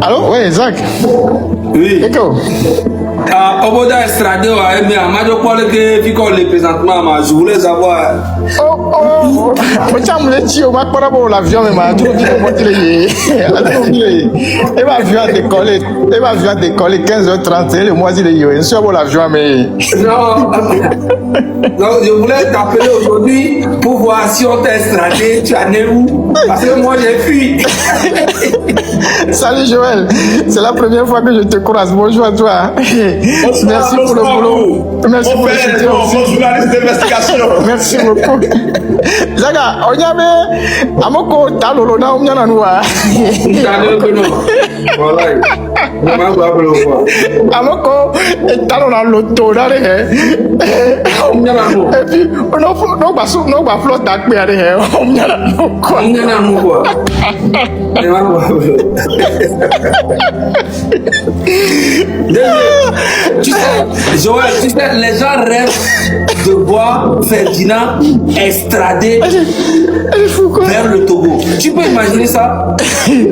Allô? Oui, Zach. Oui. Eko. Oboda Estrade, mais à Majo Paul que Fico le présentement, je voulais savoir. Oh, tiens, mon petit, on va pas pour l'avion, mais ma tout dit comment il est. Il va avion décoller. Il va avion décoller 15h30. Le mois il est yo. Sûr pour l'avion, mais. Non, non, je voulais t'appeler aujourd'hui pour voir si on t'a Estrade, tu en es où? Parce que moi j'ai fui. Salut Joël, c'est la première fois que je te croise. Bonjour à toi. Merci pour le boulot. Merci pour le soutien aussi. Journaliste d'investigation. Merci beaucoup. Zaga, on y avait Amoko Talolo na umnyana noa. Amoko Talolo loto na re. Et puis on va flotter avec re. Umnyana no quoi. Umnyana no quoi. Tu sais, Joël, tu sais, les gens rêvent de voir Ferdinand extradé vers le Togo. Tu peux imaginer ça? Oui,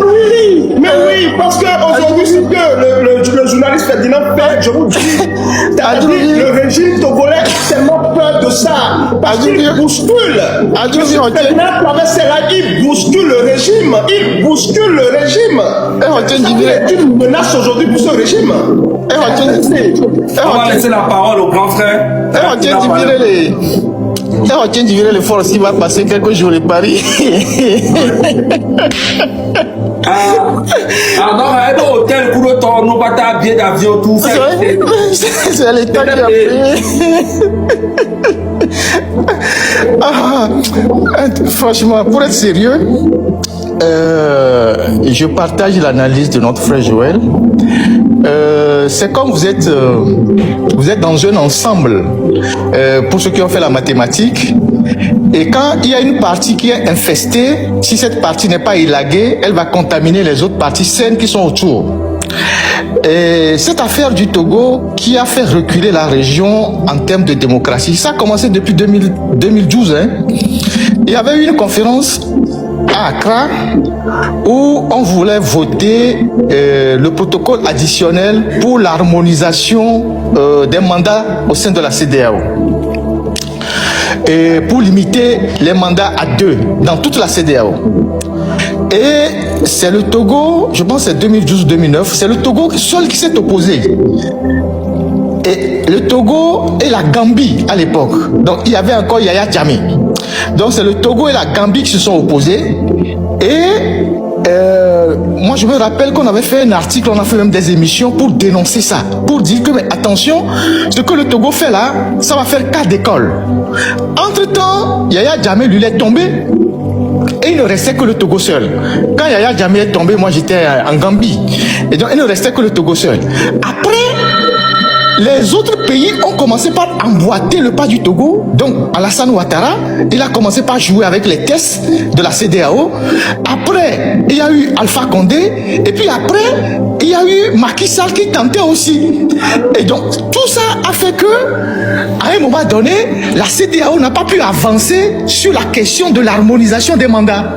mais oui, parce qu'aujourd'hui, ce que le journaliste Ferdinand fait, je vous dis, le régime togolais a tellement peur de ça, parce qu'il bouscule. Ferdinand traverse là, il bouscule le régime, C'est une menace aujourd'hui pour ce régime. On va laisser la parole au grand frère. On tient de virer les forces, il va passer quelques jours à Paris. Non, un hôtel pour le temps, nous pas ta billet d'avion, tout ça. C'est l'État qui a payé. Franchement, pour être sérieux, je partage l'analyse de notre frère Joël. C'est comme vous êtes dans un ensemble, pour ceux qui ont fait la mathématique, et quand il y a une partie qui est infestée, si cette partie n'est pas élaguée, elle va contaminer les autres parties saines qui sont autour. Et cette affaire du Togo qui a fait reculer la région en termes de démocratie, ça a commencé depuis 2012. Il y avait eu une conférence à Accra où on voulait voter le protocole additionnel pour l'harmonisation des mandats au sein de la CEDEAO et pour limiter les mandats à 2 dans toute la CEDEAO. Et c'est le Togo, je pense que c'est 2012-2009, c'est le Togo seul qui s'est opposé. Et le Togo et la Gambie à l'époque. Donc il y avait encore Yaya Jammeh. Donc c'est le Togo et la Gambie qui se sont opposés. Et moi je me rappelle qu'on avait fait un article, on a fait même des émissions pour dénoncer ça. Pour dire que, mais attention, ce que le Togo fait là, ça va faire cas d'école. Entre-temps, Yaya Jammeh lui est tombé. Et il ne restait que le Togo seul. Quand Yaya Jammeh est tombé, moi j'étais en Gambie. Et donc il ne restait que le Togo seul. Après, les autres pays ont commencé par emboîter le pas du Togo. Donc Alassane Ouattara, il a commencé par jouer avec les tests de la CEDEAO. Après, il y a eu Alpha Condé. Et puis après, il y a eu Macky Sall qui tentait aussi. Et donc tout ça a fait que, à un moment donné, la CEDEAO n'a pas pu avancer sur la question de l'harmonisation des mandats.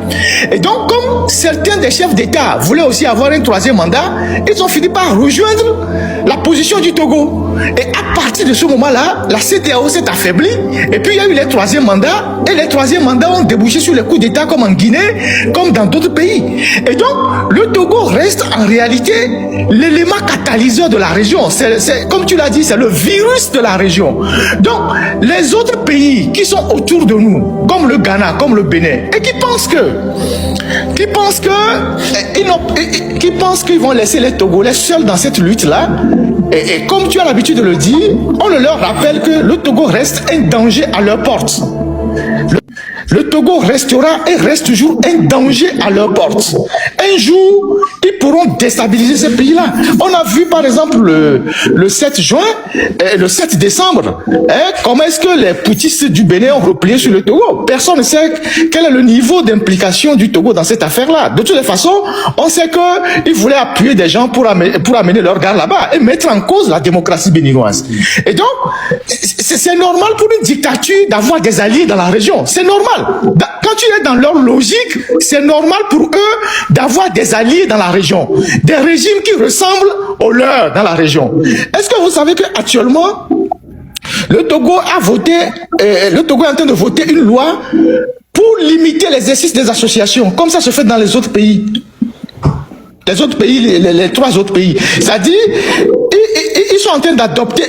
Et donc, comme certains des chefs d'État voulaient aussi avoir un troisième mandat, ils ont fini par rejoindre la position du Togo. Et à partir de ce moment-là, la CEDEAO s'est affaiblie. Et puis il y a eu les troisièmes mandats. Et les troisièmes mandats ont débouché sur les coups d'État comme en Guinée, comme dans d'autres pays. Et donc, le Togo reste en réalité l'élément catalyseur de la région. C'est, comme tu l'as dit, c'est le virus de la région. Donc, les autres pays qui sont autour de nous, comme le Ghana, comme le Bénin, et qui pensent qu'ils vont laisser les Togolais seuls dans cette lutte-là. Et comme tu as l'habitude de le dire, on leur rappelle que le Togo reste un danger à leur porte. Le Togo restera et reste toujours un danger à leur porte. Un jour, ils pourront déstabiliser ce pays-là. On a vu par exemple le 7 juin et le 7 décembre, comment est-ce que les poutistes du Bénin ont replié sur le Togo. Personne ne sait quel est le niveau d'implication du Togo dans cette affaire-là. De toutes les façons, on sait qu'ils voulaient appuyer des gens pour amener leur gars là-bas et mettre en cause la démocratie béninoise. Et donc, c'est normal pour une dictature d'avoir des alliés dans la région. C'est normal. normal. Quand tu es dans leur logique, c'est normal pour eux d'avoir des alliés dans la région, des régimes qui ressemblent aux leurs dans la région. Est-ce que vous savez qu'actuellement, le Togo a voté, le Togo est en train de voter une loi pour limiter l'exercice des associations, comme ça se fait dans les autres pays. Les autres pays, les 3 autres pays. C'est-à-dire, ils sont en train d'adopter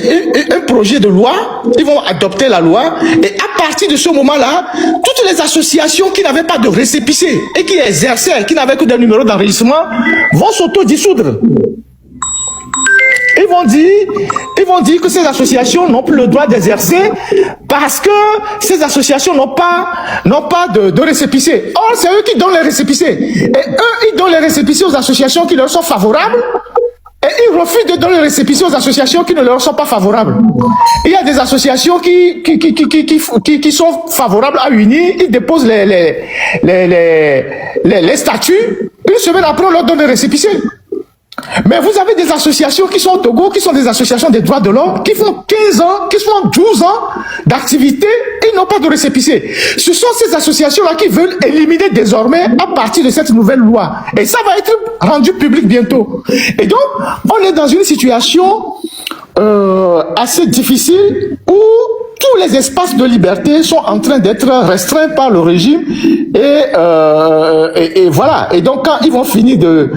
un projet de loi, ils vont adopter la loi, et à partir de ce moment-là, toutes les associations qui n'avaient pas de récépissé et qui exerçaient, qui n'avaient que des numéros d'enregistrement, vont s'auto-dissoudre. Ils vont dire que ces associations n'ont plus le droit d'exercer parce que ces associations n'ont pas de récépissé. Or, c'est eux qui donnent les récépissés. Et eux, ils donnent les récépissés aux associations qui leur sont favorables. Et ils refusent de donner les récépissés aux associations qui ne leur sont pas favorables. Il y a des associations qui sont favorables à unir, ils déposent les statuts. Une semaine après, on leur donne les récépissés. Mais vous avez des associations qui sont au Togo, qui sont des associations des droits de l'homme, qui font 15 ans, qui font 12 ans d'activité et n'ont pas de récépissé. Ce sont ces associations-là qui veulent éliminer désormais à partir de cette nouvelle loi. Et ça va être rendu public bientôt. Et donc, on est dans une situation assez difficile où tous les espaces de liberté sont en train d'être restreints par le régime et voilà. Et donc, quand ils vont finir de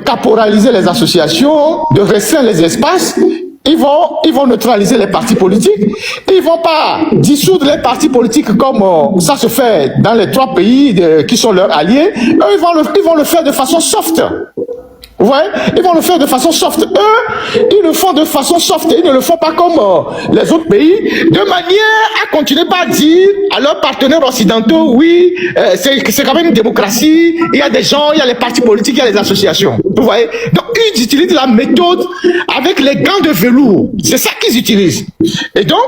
caporaliser les associations, de restreindre les espaces, ils vont neutraliser les partis politiques. Ils vont pas dissoudre les partis politiques comme ça se fait dans les 3 pays qui sont leurs alliés. Eux, ils vont le faire de façon soft. Vous voyez, ils vont le faire de façon soft. Eux, ils le font de façon soft. Ils ne le font pas comme les autres pays, de manière à continuer par dire à leurs partenaires occidentaux, oui, c'est quand même une démocratie, il y a des gens, il y a les partis politiques, il y a les associations. Vous voyez. Donc, ils utilisent la méthode avec les gants de velours. C'est ça qu'ils utilisent. Et donc,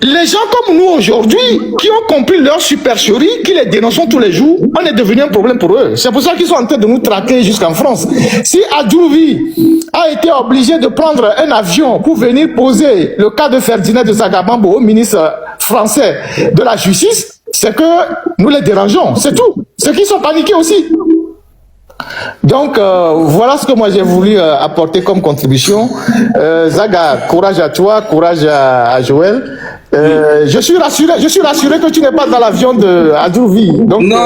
les gens comme nous aujourd'hui, qui ont compris leur supercherie, qui les dénonçons tous les jours, on est devenu un problème pour eux. C'est pour ça qu'ils sont en train de nous traquer jusqu'en France. Si Adjouvi a été obligé de prendre un avion pour venir poser le cas de Ferdinand de Sagabambo au ministre français de la Justice, c'est que nous les dérangeons, c'est tout. Ceux qui sont paniqués aussi. Donc, voilà ce que moi j'ai voulu apporter comme contribution. Zaga, courage à toi, courage à Joël. Je suis rassuré que tu n'es pas dans l'avion de Adjouvi. Donc, non.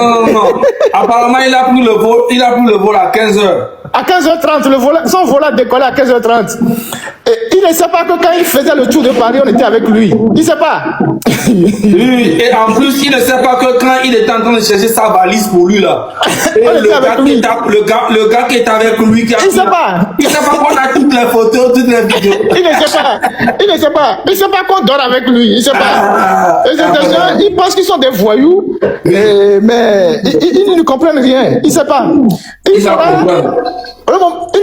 Apparemment, il a pris le vol à 15h. À 15h30, son vol a décollé à 15h30. Et il ne sait pas que quand il faisait le tour de Paris, on était avec lui. Il ne sait pas. Oui, et en plus, il ne sait pas que quand il était en train de chercher sa valise pour lui, là, et le gars qui est avec lui, il ne sait pas. Il ne sait pas qu'on a toutes les photos, toutes les vidéos. Il ne sait pas qu'on dort avec lui. Il ne sait pas. Et ces gens, ils pensent qu'ils sont des voyous, mais ils ne comprennent rien. Il ne sait pas. Il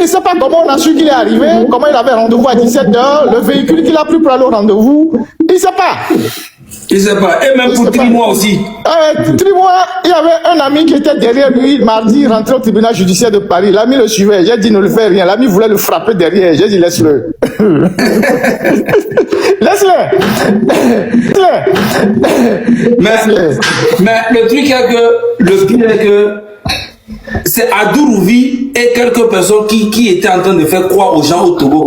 ne sait pas comment on a su qu'il est arrivé, comment il avait rendez-vous à 17h, le véhicule qu'il a pris pour aller au rendez-vous. Il ne sait pas. Il ne sait pas. Et même pour Trimois aussi. Trimois, il y avait un ami qui était derrière lui, mardi, rentré au tribunal judiciaire de Paris. L'ami le suivait. J'ai dit ne le fais rien. L'ami voulait le frapper derrière. J'ai dit laisse-le. Laisse-le. Mais le truc est que c'est Adjouvi et quelques personnes qui étaient en train de faire croire aux gens au Togo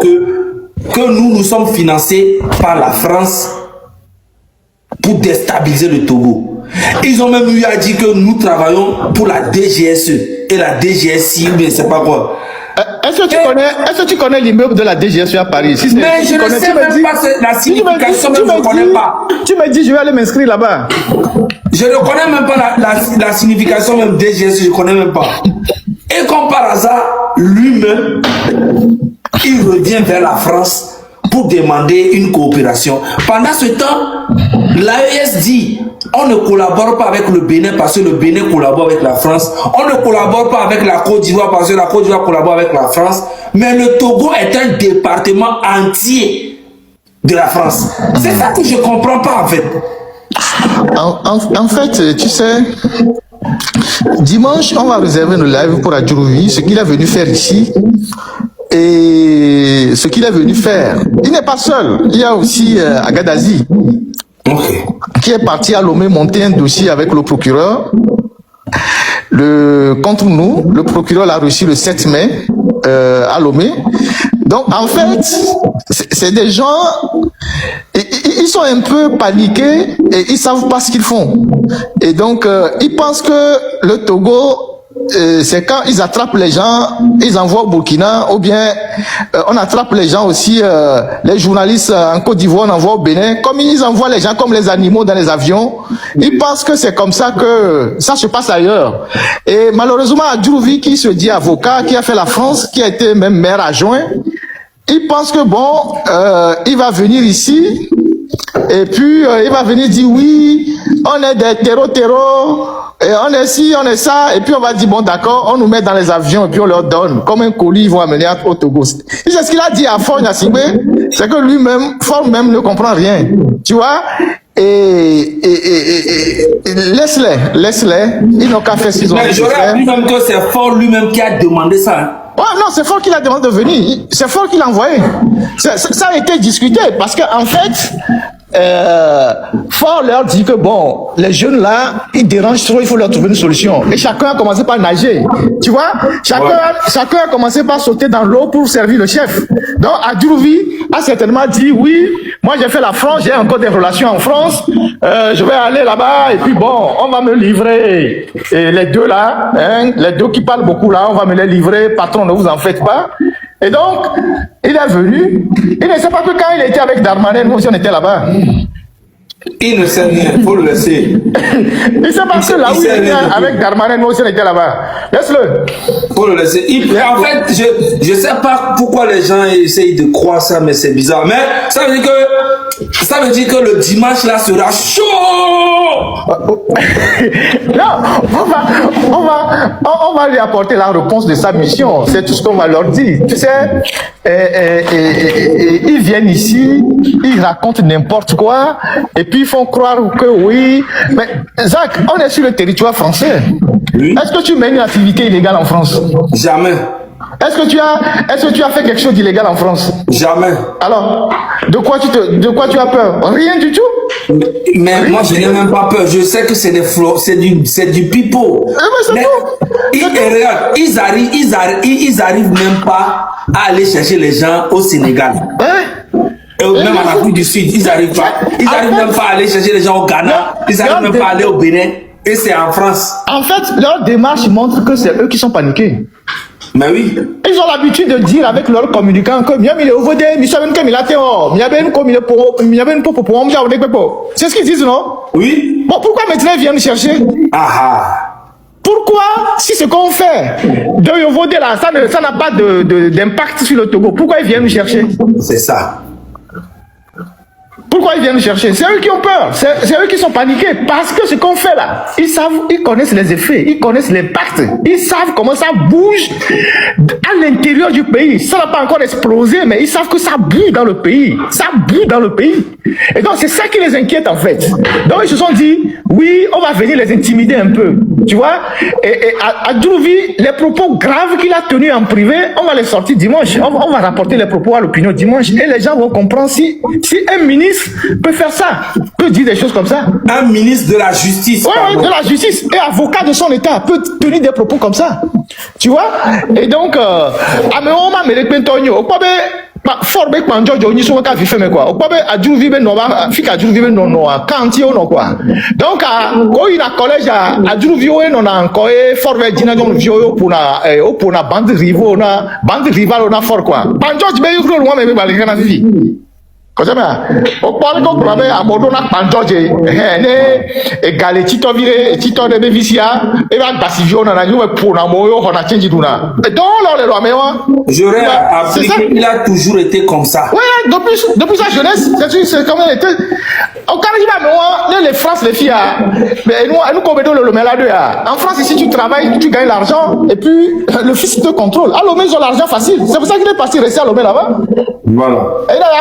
que nous sommes financés par la France pour déstabiliser le Togo. Ils ont même eu à dire que nous travaillons pour la DGSE et la DGSI ou bien je sais pas quoi. Est-ce que tu connais l'immeuble de la DGSE à Paris? Mais je ne sais même pas la signification, je ne connais pas. Tu me dis, je vais aller m'inscrire là-bas. Je ne connais même pas la signification même DGSE, je ne connais même pas. Et comme par hasard, lui-même, il revient vers la France pour demander une coopération. Pendant ce temps, l'AES dit on ne collabore pas avec le Bénin parce que le Bénin collabore avec la France. On ne collabore pas avec la Côte d'Ivoire parce que la Côte d'Ivoire collabore avec la France. Mais le Togo est un département entier de la France. C'est ça que je ne comprends pas en fait. En fait, tu sais, dimanche, on va réserver le live pour Adjouvi, ce qu'il est venu faire ici. Et ce qu'il est venu faire, il n'est pas seul. Il y a aussi Agadazi. Ok. qui est parti à Lomé monter un dossier avec le procureur. Contre nous, le procureur l'a reçu le 7 mai à Lomé. Donc, en fait, c'est des gens, ils sont un peu paniqués et ils savent pas ce qu'ils font. Et donc, ils pensent que le Togo, c'est quand ils attrapent les gens, ils envoient au Burkina, ou bien on attrape les gens aussi, les journalistes en Côte d'Ivoire, on envoie au Bénin. Comme ils envoient les gens comme les animaux dans les avions, ils pensent que c'est comme ça que ça se passe ailleurs. Et malheureusement, Adjourouvi, qui se dit avocat, qui a fait la France, qui a été même maire adjoint, il pense que bon, il va venir ici, et puis il va venir dire oui, on est des terreaux, et on est ci, on est ça, et puis on va dire bon d'accord, on nous met dans les avions et puis on leur donne comme un colis, ils vont amener au Togo. C'est ce qu'il a dit à Faure Gnassingbé, c'est que lui-même, Faure même ne comprend rien, tu vois. Et laisse-les, ils n'ont qu'à faire ce qu'ils ont. Mais j'aurais appris même que c'est Faure lui-même qui a demandé ça. Hein. Oh non, c'est Faure qui l'a demandé de venir. C'est Faure qui l'a envoyé. Ça a été discuté parce qu'en fait, Faure leur dit que bon, les jeunes là, ils dérangent trop, il faut leur trouver une solution. Et chacun a commencé par nager. Tu vois, chacun a commencé par sauter dans l'eau pour servir le chef. Donc Adjourouvi a certainement dit oui, moi j'ai fait la France, j'ai encore des relations en France, je vais aller là-bas et puis bon, on va me livrer. Et les deux là, hein, les deux qui parlent beaucoup là, on va me les livrer, patron, ne vous en faites pas. Et donc, il est venu, il ne sait pas que quand il était avec Darmanin, nous aussi on était là-bas. Il ne sait rien, il faut le laisser. Il sait pas que là où il était avec Darmanin, nous aussi on était là-bas. Laisse-le. Il faut le laisser. En fait, je ne sais pas pourquoi les gens essayent de croire ça, mais c'est bizarre. Mais ça veut dire que le dimanche là sera chaud. Non, on va lui apporter la réponse de sa mission. C'est tout ce qu'on va leur dire. Tu sais, ils viennent ici, ils racontent n'importe quoi, et puis ils font croire que oui. Mais Zach, on est sur le territoire français. Oui. Est-ce que tu mènes une activité illégale en France? Jamais. Est-ce que tu as fait quelque chose d'illégal en France? Jamais. Alors, de quoi tu as peur? Rien du tout. Mais rien. Moi, je n'ai même pas peur. Je sais que c'est du pipeau. Mais regarde, ils arrivent même pas à aller chercher les gens au Sénégal. Hein? Et même en Afrique du Sud, ils n'arrivent pas. Ils n'arrivent même pas à aller chercher les gens au Ghana. Ils n'arrivent même pas à aller au Bénin. Et c'est en France. En fait, leur démarche montre que c'est eux qui sont paniqués. Mais oui. Ils ont l'habitude de dire avec leurs communicants que c'est ce qu'ils disent, non? Oui. Bon, pourquoi maintenant ils viennent chercher? Pourquoi, si ce qu'on fait de Yovodé là, ça n'a pas d'impact sur le Togo, pourquoi ils viennent nous chercher? C'est ça. Pourquoi ils viennent nous chercher? C'est eux qui ont peur, c'est eux qui sont paniqués, parce que ce qu'on fait là, ils connaissent les effets, ils connaissent l'impact, ils savent comment ça bouge à l'intérieur du pays. Ça n'a pas encore explosé, mais ils savent que ça bouge dans le pays, Et donc c'est ça qui les inquiète en fait. Donc ils se sont dit, oui, on va venir les intimider un peu, tu vois. Et Adjourouvi, les propos graves qu'il a tenus en privé, on va les sortir dimanche, on va rapporter les propos à l'opinion dimanche, et les gens vont comprendre si un ministre peut faire ça, peut dire des choses comme ça. Un ministre de la justice. Oui, de la justice et avocat de son état peut tenir des propos comme ça. Tu vois? Et donc, fort bec manjojo ni so ka fi feme quoi o pabe Adjourouvi be no ba fi ka Adjourouvi be no kanti o no quoi donc ko ina collège Adjourouvi o no na ko e fort be dina don vio pour na bande rival na fort quoi panjojo be yukro no me be bali kana fi. Kosema o pare ko brabe abodo na panjoje ne egale tito de bevisia e va basivio na nyu pour na moyo hona change duna donc le roi mewa j'aurais appris qu'il a toujours été comme ça. Ouais, depuis sa jeunesse, c'est comme il était au Canada, les France les filles mais nous comme le melade en France ici tu travailles, tu gagnes l'argent et puis le fils te contrôle. À Lomé ils ont l'argent facile. C'est pour ça qu'il est parti rester à Lomé là-bas. Voilà.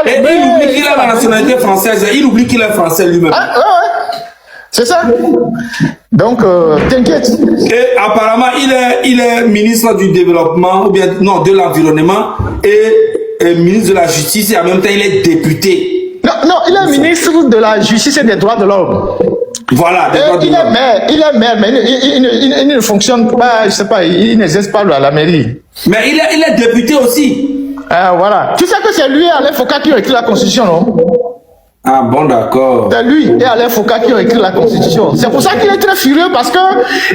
Et il oublie qu'il a la nationalité française, il oublie qu'il est français lui-même. Ouais. C'est ça. Donc, t'inquiète. Et apparemment, il est ministre du développement, ou bien, non, de l'environnement, et ministre de la justice, et en même temps, il est député. Non, Non, il est ministre de la Justice et des droits de l'homme. Voilà, il est maire, mais il ne fonctionne pas, je sais pas, il n'exerce pas à la mairie. Mais il est député aussi. Ah, voilà. Tu sais que c'est lui et Alain Foucault qui ont écrit la Constitution, non? Ah bon, d'accord. C'est lui et Alain Foucault qui ont écrit la Constitution. C'est pour ça qu'il est très furieux parce que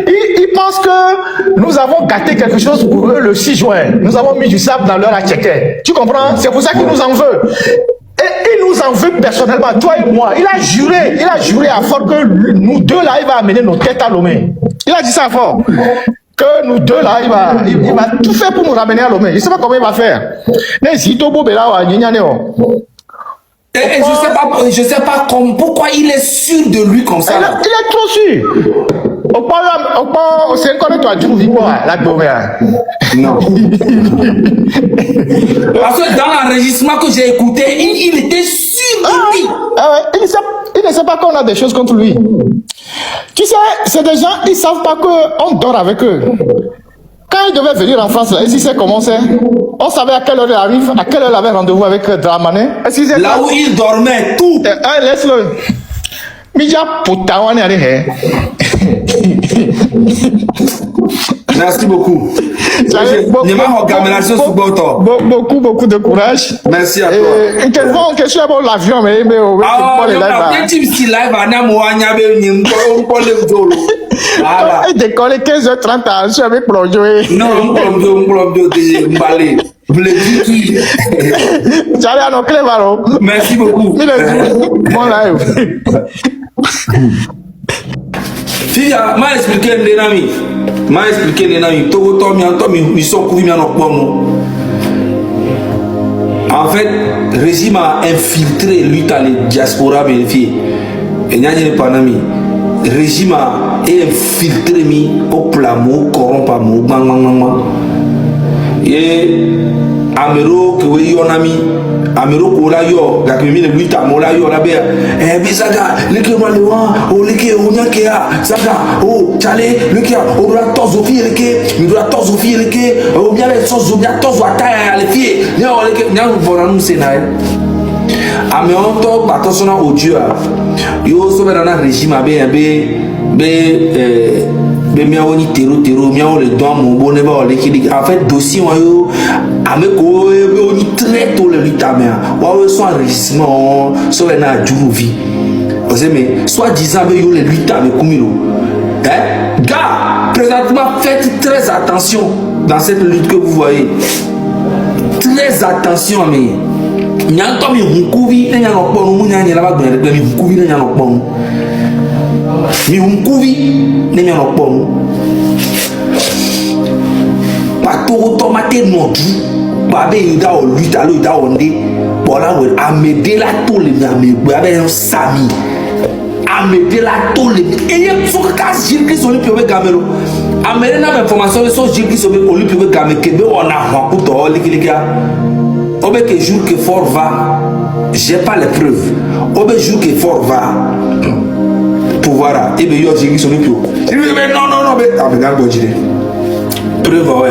il pense que nous avons gâté quelque chose pour eux le 6 juin. Nous avons mis du sable dans leur attiquet. Tu comprends? C'est pour ça qu'il nous en veut. Et il nous en veut personnellement, toi et moi. Il a juré à fort que nous deux là, il va amener nos têtes à Lomé. Il a dit ça à fort. Que nous deux là, il va tout faire pour nous ramener à Lomé. Je ne sais pas comment il va faire. Mais si Tobo Bela, et je sais pas pourquoi il est sûr de lui comme ça. Il est trop sûr. C'est encore toi, tu dis quoi, la domaine. Non. Parce que dans l'enregistrement que j'ai écouté, il était sûr de lui. Il ne sait pas qu'on a des choses contre lui. Tu sais, c'est des gens, ils ne savent pas qu'on dort avec eux. Quand il devait venir en France, est-ce qu'il sait comment c'est? On savait à quelle heure il arrive, à quelle heure il avait rendez-vous avec Dramane. Là où il dormait, tout. Laisse-le. Mija Poutawane arrive. Merci beaucoup. Beaucoup de courage. Merci à toi. Une question pour l'avion, mais il décolle 15h30 je suis avec Plonjoé. Non, merci beaucoup. Bon live. Fia, m'a expliqué les amis. En fait, le régime a infiltré lui dans les diaspora vérifiés. Et n'y a pas d'ami. Le régime a infiltré mi au plamo, corrompu mo, et Amero que oui on ami Amero kola yo la que mi le lui ta mola yo la bea bisaga le que moi le wa o le que o nya que a saga o chale le que o la tozo fi le que mi doit tozo fi le que o bien les tozo bien tozo ata le fi ne o le que nya vona nous c'est na ame on to attention au Dieu yo so na régime be miawo ni tero miawo le don mo bonne ba le ki en fait dossier wa yo ameko be oni très tôt le lutamia wa we so enregistrement so na juruvi parce mais soit disant be yo le lutamia kumilo gars présentement faites très attention dans cette lutte que vous voyez, très attention mais nyanto mi hunkuvi na nyano ponu munyanya la ba gbe mi hunkuvi na nyano ponu mi hunkuvi na nyano ponu pa to tomate nodu ba be ida o luta lo ida onde bola we amede la to le na me gbe abe sami amede la to le eye so ka jirki so le piobe gamelo amede na information so jirki so be oli piobe gamelo kebe ona hwa kuto likilia. Au que jour que fort va, j'ai pas les preuves. Au jour que fort va, pouvoir et bien j'ai dit son plus. Mais non mais ah mais garde dire. Preuve.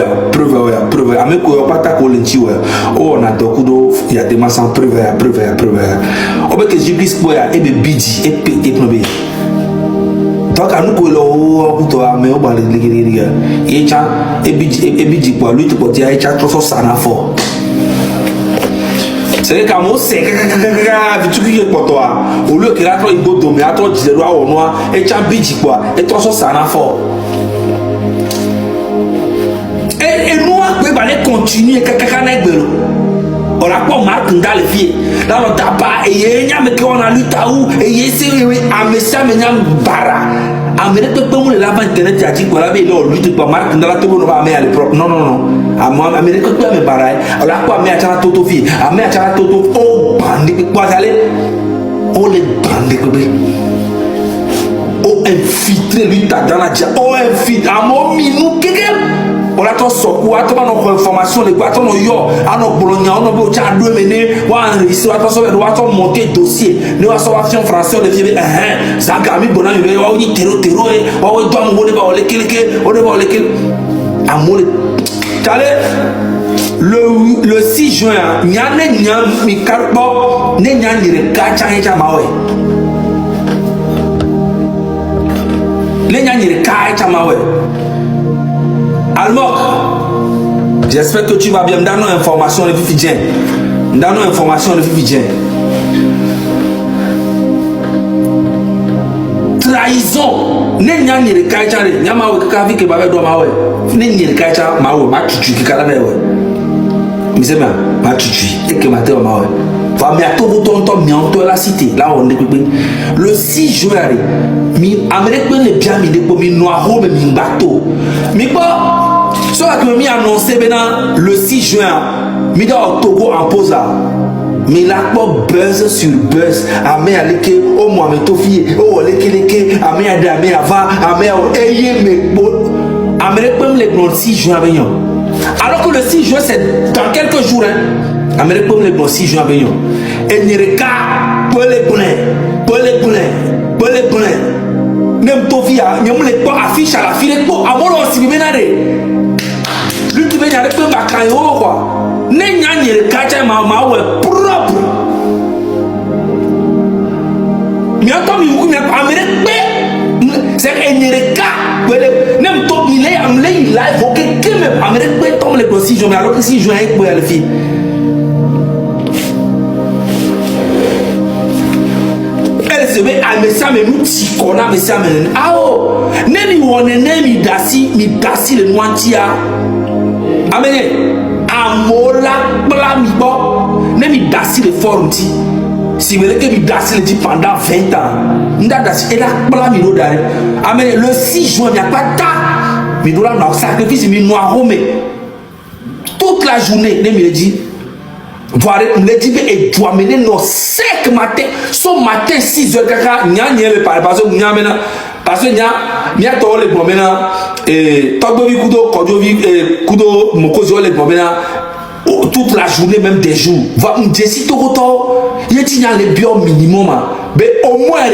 Avec quoi pas ta colinchi ouais. Oh on a dokudo il y a des masses en preuve. Au que j'ai dit quoi et bien bidi et pété plomber. Donc à nous que l'eau pour toi mais au bal les et cha et bidi quoi lui tu peux dire et cha trop ça na fort. C'est que moi c'est que tu qui est pour toi au lieu que là toi il faut dominer à toi dire au noir et tu as bidi quoi et toi ça n'a fort et nous on va continuer caca na gbelo on a pas marque dans les pieds là on t'a pas et y a mais qu'on a lutte ou et y c'est à messa mais nyam bara amere pe pe mo le lava internet ya ti ko la be lo lutte pas marque dans la to no ba me ale propre non amo amere ko pe me bara ala ko me acha toto fi ame acha toto o bandi ko ale o le bandi ko be o infiltré lui ta dans la dia o infiltré amo minu keke on a trop sokou a trop no information le quoi no yo ano bolonya ono be o cha do mene wa enregistrer wa so be wa to monter dossier ne wa so wa fion français le vie ça gami bona yo wa ni tero e wa we do mo ne ba o le keleke o ne ba o le kel amole tale le 6 juin, il y a un carbo, il y a un kachang mawe. Il y a un kachang mawe. Almok, j'espère que tu vas bien. Dans nos informations de Fidjien. Dans nos informations de Fidjien. Trahison. Ne nya ni kaicha le nya mawe ka vi ke ba be do mawe. Ne ni kaicha mawe ma tutu ki kala na we. Mi se ma tutu e ke ma te mawe. Va mi ato tonton mi onto la cité là on est le 6 juin mi amérique le bien mi de ko mi noir me mi bateau. Mi pas so que mi annoncé maintenant le 6 juin mi dans Togo en pause là. Mais là, buzz sur buzz. Amé aleke, oh moi me tofi, oh leke, amé adamé ava, amé eye me bo. Amérique le 6 juin avec nous. Alors que le 6 juin c'est dans quelques jours. Hein. Amérique le 6 juin avec nous. Et n'ireka, pole plein. Nem tofi a, nyom le pas affiche à la file ko amolo si bimenare. Lui qui vient avec peu bakayo quoi. Ne nya n'ireka cha ma ouais propre. Mi attends mi vous mi Amérique c'est n'ireka. Nem to mi le am le live OK que même Amérique tombe le 6 juin alors que 6 juin avec boy la fille. Mais ça me nous tikona mais ça me ah nemi wone nemi dasi mi dasi le noantia amene amola bla mi bo nemi dasi le forti si me que mi dasi le dit pendant 20 ans nda dasi et la bla mi do dare amene le 6 juin mi a pas ta mi do la na sacrifice mi noir mais toute la journée nemi le dit voir le dit et doit mener nos 5 matin son matin 6h kaka nya le par parce que nya mena parce que nya to le bon mena et togbo vi kudo kojo vi kudo mokozo le bon mena toute la journée même des jours va un desi to to yeti nya le bio minimum be au moins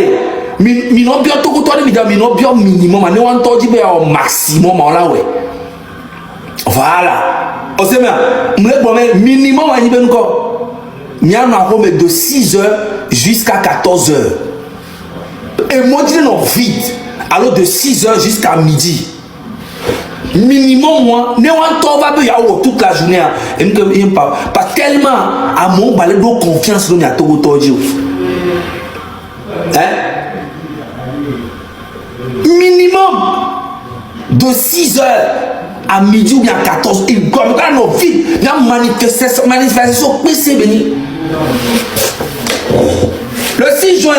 mi no bio to to mi no bio minimum ne wan to di be au maximum la ouais voilà. On sait bien, minimum à Niben ko. Mian a home de 6h jusqu'à 14h. Et moi je non vite. Alors de 6h jusqu'à midi. Minimum moi, ne wan to va be yawo toute la journée. Et me pas tellement à mon balai de confiance dans ya Togo Tojo. Hein? Minimum de 6h à midi ou bien à 14, il comme quand on vit, il y a manifestation PC béni. Le 6 juin,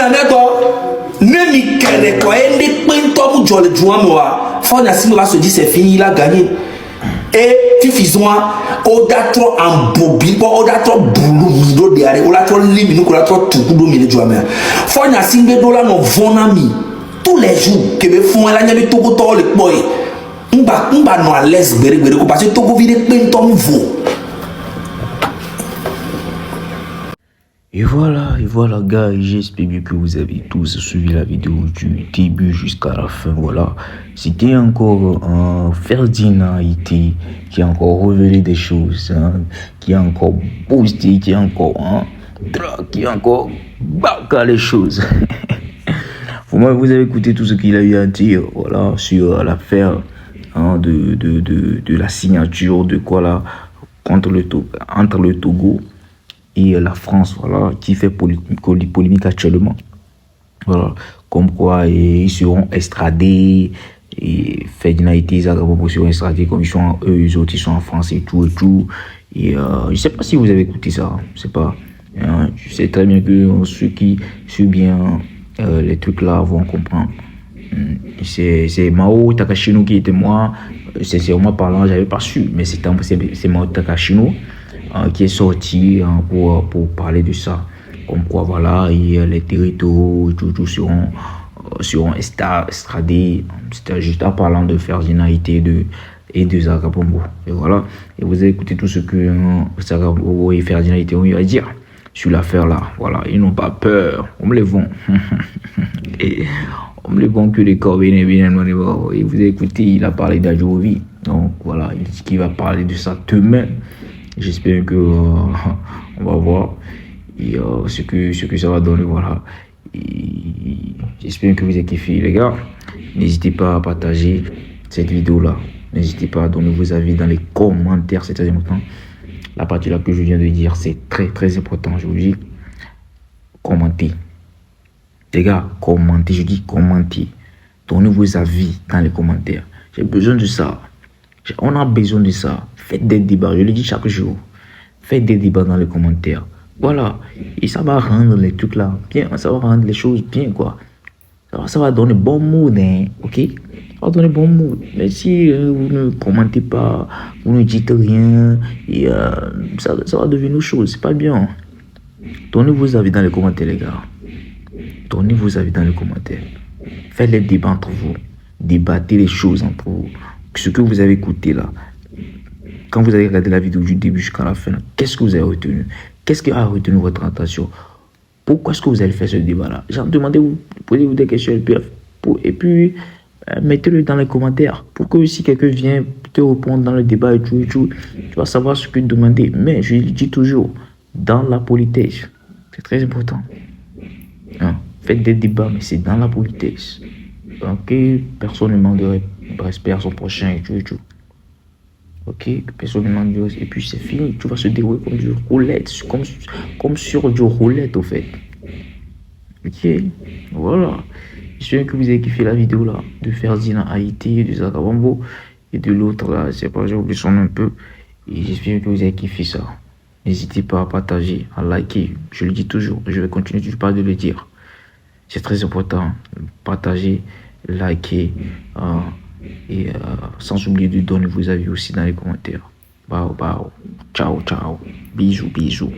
il y a mi kere quoi, il y a des points de jolly joie moi. Faut va se dire c'est fini, il a gagné. Et tu fais au datro en bobi, au datro boulou mido derrière, au datro limino, au datro tout boulou mido joie mais. Faut na simbe dola no von ami tous les jours que me font la nyami tout le boy. Mba no à l'aise parce que Togo vide plein ton nouveau. Et voilà gars, j'espère bien que vous avez tous suivi la vidéo du début jusqu'à la fin. Voilà, c'était encore Ferdinand Haïti qui a encore révélé des choses, hein, qui a encore boosté, qui a encore qui a encore baka les choses. Pour moi, vous avez écouté tout ce qu'il a eu à dire, voilà, sur l'affaire de la signature de quoi là entre le Togo et la France, voilà, qui fait polémique actuellement, voilà, comme quoi ils seront extradés et Ferdinand Haïti seront extradés comme eux autres ils sont en France et tout et je sais pas si vous avez écouté ça, je sais pas, je sais très bien que ceux qui suivent bien les trucs là vont comprendre. C'est Mao Takashino qui était moi, sincèrement parlant, j'avais pas su, mais c'est Mao Takashino qui est sorti pour parler de ça. Comme quoi, voilà, et les territoires tout seront extradés. C'était juste en parlant de Ferdinand Haïti et de Zaka Bombo. Et voilà, et vous avez écouté tout ce que Zaka Bombo et Ferdinand Haïti ont eu à dire sur l'affaire là. Voilà, ils n'ont pas peur, on me les vend. Et on me les vend que les corps bien. Et vous avez écouté, il a parlé d'Adjovi. Donc voilà, il dit qu'il va parler de ça demain. J'espère que on va voir et, ce que ça va donner, voilà. J'espère que vous avez kiffé, les gars. N'hésitez pas à partager cette vidéo là. N'hésitez pas à donner vos avis dans les commentaires, c'est très important. La partie là que je viens de dire, c'est très très important. Je vous dis, commentez. Les gars, commentez, je dis commentez. Donnez vos avis dans les commentaires. J'ai besoin de ça. On a besoin de ça. Faites des débats, je le dis chaque jour. Faites des débats dans les commentaires. Voilà. Et ça va rendre les trucs là bien. Ça va rendre les choses bien, quoi. Ça va donner bon mood, hein. Ok? Ça va donner bon mood. Mais si vous ne commentez pas, vous ne dites rien, et, ça va devenir autre chose. C'est pas bien. Donnez vos avis dans les commentaires, les gars. Donnez vos avis dans les commentaires. Faites les débats entre vous. Débattez les choses entre vous. Ce que vous avez écouté là. Quand vous avez regardé la vidéo du début jusqu'à la fin, qu'est-ce que vous avez retenu? Qu'est-ce qui a retenu votre attention? Pourquoi est-ce que vous allez faire ce débat-là? Genre, demandez-vous, posez-vous des questions et puis mettez-le dans les commentaires pour que si quelqu'un vient te répondre dans le débat et tout, tu vas savoir ce que demander. Mais je le dis toujours, dans la politesse, c'est très important. Hein? Faites des débats, mais c'est dans la politesse. Ok, personne ne demande de respect à son prochain et tout. Ok, personne ne demande de respect. Et puis c'est fini, tu vas se dérouler comme du roulette, comme sur du roulette au fait. Ok, voilà. J'espère que vous avez kiffé la vidéo là de Ferdinand Haïti, de Zaka Bambo et de l'autre là, c'est pas, j'ai oublié son nom un peu. Et j'espère que vous avez kiffé ça. N'hésitez pas à partager, à liker. Je le dis toujours, je vais continuer toujours pas de le dire. C'est très important. Partagez, likez et sans oublier de donner vos avis aussi dans les commentaires. Ciao, ciao. Bisous.